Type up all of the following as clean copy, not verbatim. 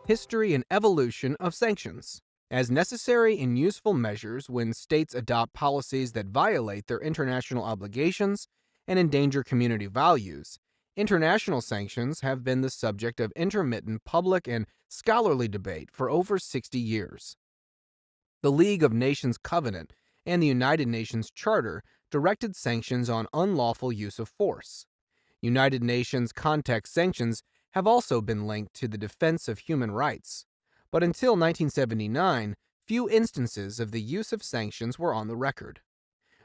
History and evolution of sanctions. As necessary and useful measures when states adopt policies that violate their international obligations and endanger community values, international sanctions have been the subject of intermittent public and scholarly debate for over 60 years. The League of Nations Covenant and the United Nations Charter directed sanctions on unlawful use of force. United Nations context sanctions have also been linked to the defense of human rights. But until 1979, few instances of the use of sanctions were on the record.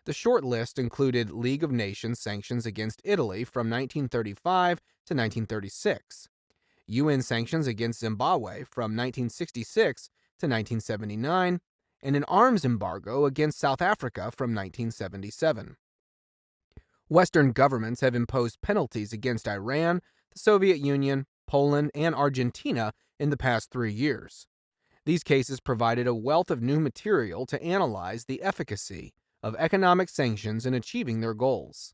The short list included League of Nations sanctions against Italy from 1935 to 1936, UN sanctions against Zimbabwe from 1966 to 1979, and an arms embargo against South Africa from 1977. Western governments have imposed penalties against Iran, the Soviet Union, Poland, and Argentina in the past 3 years. These cases provided a wealth of new material to analyze the efficacy of economic sanctions in achieving their goals.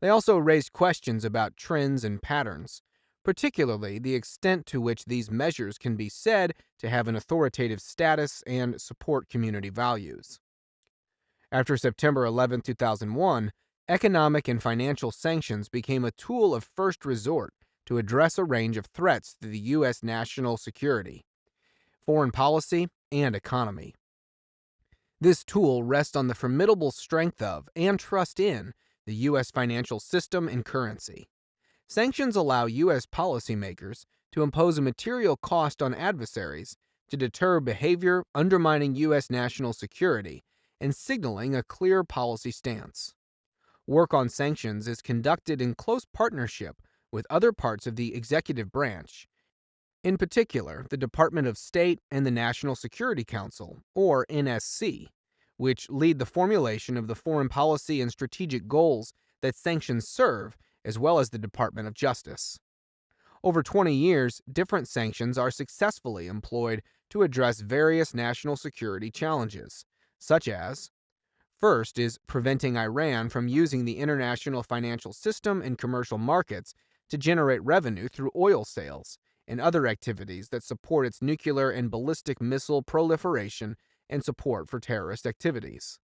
They also raised questions about trends and patterns, particularly the extent to which these measures can be said to have an authoritative status and support community values. After September 11, 2001, economic and financial sanctions became a tool of first resort to address a range of threats to the U.S. national security, foreign policy, and economy. This tool rests on the formidable strength of and trust in the U.S. financial system and currency. Sanctions allow U.S. policymakers to impose a material cost on adversaries to deter behavior undermining U.S. national security and signaling a clear policy stance. Work on sanctions is conducted in close partnership with other parts of the executive branch, in particular the Department of State and the National Security Council, or NSC, which lead the formulation of the foreign policy and strategic goals that sanctions serve, as well as the Department of Justice. Over 20 years, different sanctions are successfully employed to address various national security challenges, such as: first is preventing Iran from using the international financial system and commercial markets to generate revenue through oil sales and other activities that support its nuclear and ballistic missile proliferation and support for terrorist activities.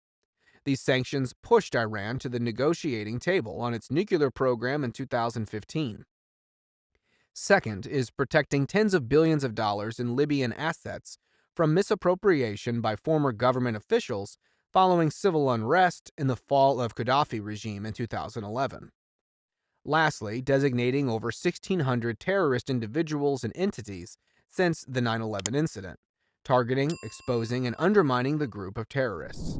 These sanctions pushed Iran to the negotiating table on its nuclear program in 2015. Second is protecting tens of billions of dollars in Libyan assets from misappropriation by former government officials following civil unrest in the fall of Gaddafi regime in 2011. Lastly, designating over 1,600 terrorist individuals and entities since the 9/11 incident, targeting, exposing, and undermining the group of terrorists.